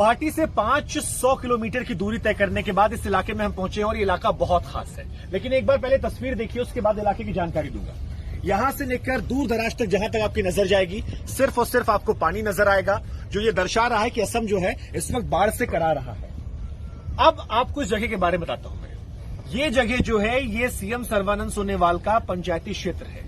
गुवाहाटी से 500 किलोमीटर की दूरी तय करने के बाद इस इलाके में हम पहुंचे हैं और ये इलाका बहुत खास है। लेकिन एक बार पहले तस्वीर देखिए, उसके बाद इलाके की जानकारी दूंगा। यहां से लेकर दूर दराज तक जहां तक आपकी नजर जाएगी, सिर्फ और सिर्फ आपको पानी नजर आएगा, जो ये दर्शा रहा है कि असम जो है इस वक्त बाढ़ से करा रहा है। अब आपको इस जगह के बारे में बताता हूं मैं। ये जगह जो है ये सीएम सर्बानंद सोनोवाल का पंचायती क्षेत्र है।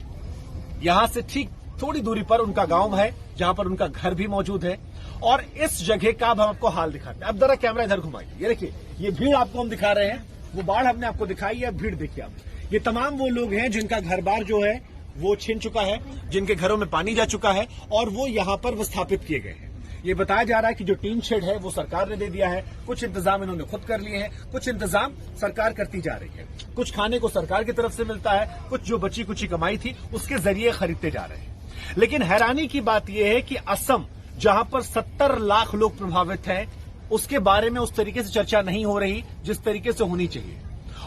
यहां से ठीक थोड़ी दूरी पर उनका गांव है, जहां पर उनका घर भी मौजूद है। और इस जगह का अब हम आपको हाल दिखाते हैं। अब जरा कैमरा इधर घुमाइए। ये देखिए, ये भीड़ आपको हम दिखा रहे हैं, वो बाढ़ हमने आपको दिखाई है, भीड़ देखिए आप। ये तमाम वो लोग हैं जिनका घर बार जो है वो छिन चुका है, जिनके घरों में पानी जा चुका है और वो यहां पर विस्थापित किए गए हैं। ये बताया जा रहा है कि जो टीन शेड है वो सरकार ने दे दिया है, कुछ इंतजाम इन्होंने खुद कर लिए हैं, कुछ इंतजाम सरकार करती जा रही है। कुछ खाने को सरकार की तरफ से मिलता है, कुछ जो बची कुची कमाई थी उसके जरिए खरीदते जा रहे हैं। लेकिन हैरानी की बात यह है कि असम, जहां पर 70 लाख लोग प्रभावित हैं, उसके बारे में उस तरीके से चर्चा नहीं हो रही जिस तरीके से होनी चाहिए।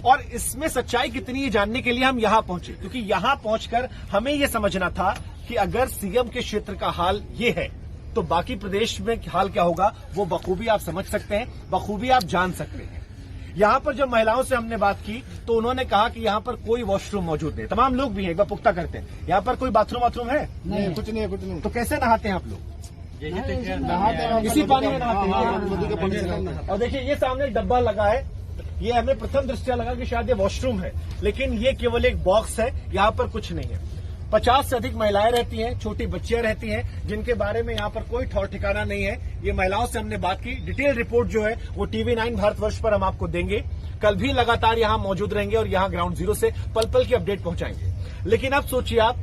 और इसमें सच्चाई कितनी है जानने के लिए हम यहां पहुंचे, क्योंकि यहां पहुंचकर हमें यह समझना था कि अगर सीएम के क्षेत्र का हाल ये है तो बाकी प्रदेश में हाल क्या होगा, वो बखूबी आप समझ सकते हैं, बखूबी आप जान सकते हैं। यहां पर जब महिलाओं से हमने बात की तो उन्होंने कहा कि यहां पर कोई वॉशरूम मौजूद नहीं। तमाम लोग भी हैं, एक बार पुख्ता करते हैं, यहां पर कोई बाथरूम है? नहीं, कुछ नहीं। तो कैसे नहाते हैं आप लोग? इसी पानी में नहाते हैं। और देखिए, ये सामने एक डब्बा लगा है, ये हमें प्रथम दृष्टया लगा कि शायद ये वॉशरूम है, लेकिन ये केवल एक बॉक्स है, यहां पर कुछ नहीं है। 50 से अधिक महिलाएं रहती हैं, छोटी बच्चियां रहती हैं, जिनके बारे में यहां पर कोई ठौर ठिकाना नहीं है। ये महिलाओं से हमने बात की। डिटेल रिपोर्ट जो है वो टीवी9 भारतवर्ष पर हम आपको देंगे। कल भी लगातार यहां मौजूद रहेंगे और यहां ग्राउंड जीरो से पल पल की अपडेट पहुंचाएंगे। लेकिन अब सोचिए आप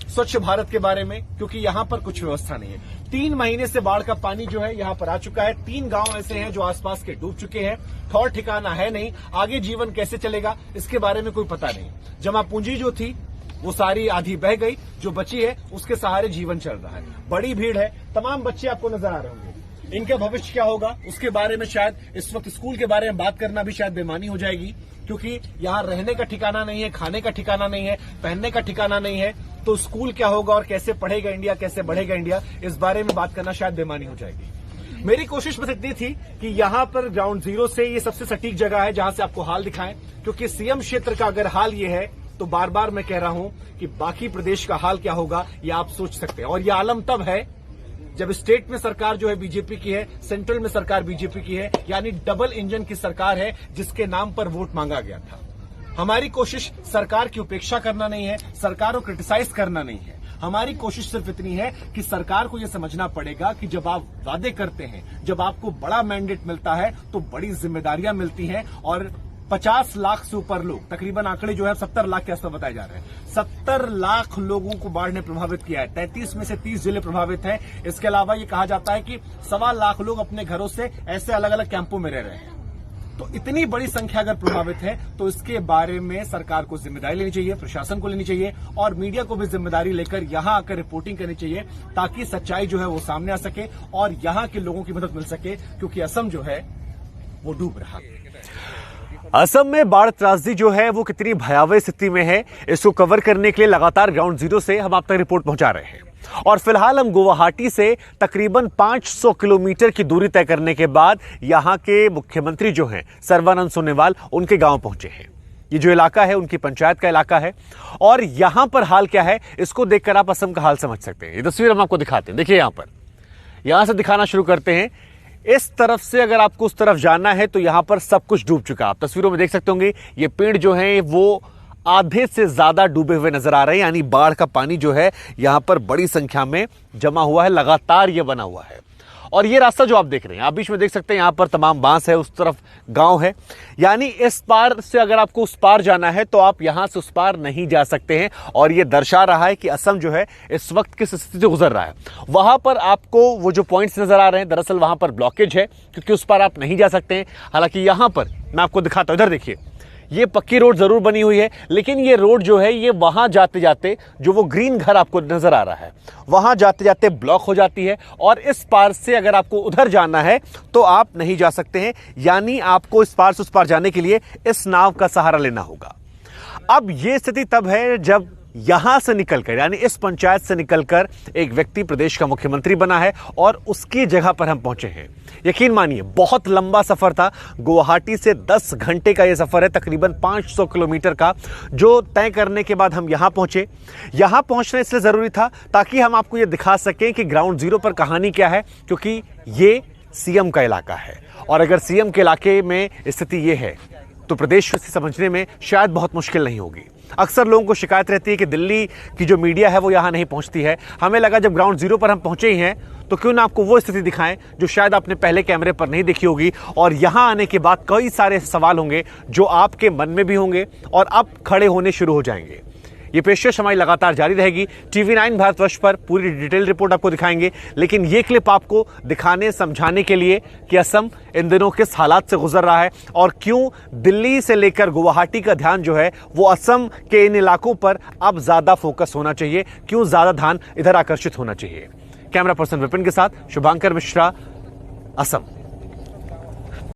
स्वच्छ भारत के बारे में, क्योंकि यहां पर कुछ व्यवस्था नहीं है। 3 महीने से बाढ़ का पानी जो है यहां पर आ चुका है। 3 गांव ऐसे हैं जो आसपास के डूब चुके हैं, ठौर ठिकाना है नहीं। आगे जीवन कैसे चलेगा इसके बारे में कोई पता नहीं। जमा पूंजी जो थी वो सारी आधी बह गई, जो बची है उसके सहारे जीवन चल रहा है। बड़ी भीड़ है, तमाम बच्चे आपको नजर आ रहे होंगे। इनका भविष्य क्या होगा उसके बारे में शायद इस वक्त स्कूल के बारे में बात करना भी शायद बेमानी हो जाएगी, क्योंकि यहां रहने का ठिकाना नहीं है, खाने का ठिकाना नहीं है, पहनने का ठिकाना नहीं है। तो स्कूल क्या होगा और कैसे पढ़ेगा इंडिया, कैसे बढ़ेगा इंडिया, इस बारे में बात करना शायद बेमानी हो जाएगी। मेरी कोशिश बस इतनी थी कि यहां पर ग्राउंड जीरो से ये सबसे सटीक जगह है जहां से आपको हाल दिखाएं, क्योंकि सीएम क्षेत्र का अगर हाल ये है तो बार बार मैं कह रहा हूं कि बाकी प्रदेश का हाल क्या होगा ये आप सोच सकते हैं। और ये आलम तब है जब स्टेट में सरकार जो है बीजेपी की है, सेंट्रल में सरकार बीजेपी की है, यानी डबल इंजन की सरकार है जिसके नाम पर वोट मांगा गया था। हमारी कोशिश सरकार की उपेक्षा करना नहीं है, सरकार को क्रिटिसाइज करना नहीं है। हमारी कोशिश सिर्फ इतनी है कि सरकार को यह समझना पड़ेगा कि जब आप वादे करते हैं, जब आपको बड़ा मैंडेट मिलता है तो बड़ी जिम्मेदारियां मिलती हैं। और 50 लाख से ऊपर लोग, तकरीबन आंकड़े जो है 70 लाख के आसपास बताए जा रहे हैं, 70 लाख लोगों को बाढ़ ने प्रभावित किया है। 33 में से 30 जिले प्रभावित हैं। इसके अलावा ये कहा जाता है कि 1.25 लाख लोग अपने घरों से ऐसे अलग अलग कैंपों में रह रहे हैं। तो इतनी बड़ी संख्या अगर प्रभावित है तो इसके बारे में सरकार को जिम्मेदारी लेनी चाहिए, प्रशासन को लेनी चाहिए और मीडिया को भी जिम्मेदारी लेकर यहां आकर रिपोर्टिंग करनी चाहिए, ताकि सच्चाई जो है वो सामने आ सके और यहां के लोगों की मदद मिल सके, क्योंकि असम जो है वो डूब रहा है। असम में बाढ़ त्रासदी जो है वो कितनी भयावह स्थिति में है, इसको कवर करने के लिए लगातार ग्राउंड जीरो से हम आप तक रिपोर्ट पहुंचा रहे हैं। और फिलहाल हम गुवाहाटी से तकरीबन 500 किलोमीटर की दूरी तय करने के बाद यहां के मुख्यमंत्री जो हैं सर्बानंद सोनोवाल, उनके गांव पहुंचे हैं। ये जो इलाका है उनकी पंचायत का इलाका है और यहां पर हाल क्या है इसको देखकर आप असम का हाल समझ सकते हैं। ये तस्वीर हम आपको दिखाते हैं। देखिए, यहां से दिखाना शुरू करते हैं। इस तरफ से अगर आपको उस तरफ जाना है तो यहां पर सब कुछ डूब चुका है। आप तस्वीरों में देख सकते होंगे, ये पेड़ जो हैं वो आधे से ज्यादा डूबे हुए नजर आ रहे हैं, यानी बाढ़ का पानी जो है यहां पर बड़ी संख्या में जमा हुआ है, लगातार ये बना हुआ है। और ये रास्ता जो आप देख रहे हैं, आप बीच में देख सकते हैं यहां पर तमाम बांस है, उस तरफ गांव है, यानी इस पार से अगर आपको उस पार जाना है तो आप यहां से उस पार नहीं जा सकते हैं। और ये दर्शा रहा है कि असम जो है इस वक्त किस स्थिति से गुजर रहा है। वहां पर आपको वो जो पॉइंट्स नजर आ रहे हैं, दरअसल वहां पर ब्लॉकेज है, क्योंकि उस पार आप नहीं जा सकते हैं। हालांकि यहां पर मैं आपको दिखाता हूं, इधर देखिए, ये पक्की रोड जरूर बनी हुई है, लेकिन ये रोड जो है ये वहां जाते जाते जो वो ग्रीन घर आपको नजर आ रहा है वहां जाते जाते ब्लॉक हो जाती है। और इस पार से अगर आपको उधर जाना है तो आप नहीं जा सकते हैं, यानी आपको इस पार से उस पार जाने के लिए इस नाव का सहारा लेना होगा। अब ये स्थिति तब है जब यहां से निकलकर, यानी इस पंचायत से निकलकर एक व्यक्ति प्रदेश का मुख्यमंत्री बना है और उसकी जगह पर हम पहुंचे हैं। यकीन मानिए बहुत लंबा सफर था। गुवाहाटी से 10 घंटे का यह सफर है, तकरीबन 500 किलोमीटर का, जो तय करने के बाद हम यहां पहुंचे। यहां पहुंचना इसलिए जरूरी था ताकि हम आपको यह दिखा सकें कि ग्राउंड जीरो पर कहानी क्या है, क्योंकि यह सीएम का इलाका है और अगर सीएम के इलाके में स्थिति यह है तो प्रदेश से समझने में शायद बहुत मुश्किल नहीं होगी। अक्सर लोगों को शिकायत रहती है कि दिल्ली की जो मीडिया है वो यहां नहीं पहुंचती है। हमें लगा जब ग्राउंड जीरो पर हम पहुंचे ही हैं तो क्यों ना आपको वो स्थिति दिखाएं जो शायद आपने पहले कैमरे पर नहीं देखी होगी, और यहां आने के बाद कई सारे सवाल होंगे जो आपके मन में भी होंगे और अब खड़े होने शुरू हो जाएंगे। ये पेशकश हमारी लगातार जारी रहेगी। TV9 भारतवर्ष पर पूरी डिटेल रिपोर्ट आपको दिखाएंगे, लेकिन ये क्लिप आपको दिखाने समझाने के लिए कि असम इन दिनों किस हालात से गुजर रहा है और क्यों दिल्ली से लेकर गुवाहाटी का ध्यान जो है वो असम के इन इलाकों पर अब ज्यादा फोकस होना चाहिए, क्यों ज्यादा ध्यान इधर आकर्षित होना चाहिए। कैमरा पर्सन विपिन के साथ शुभांकर मिश्रा, असम।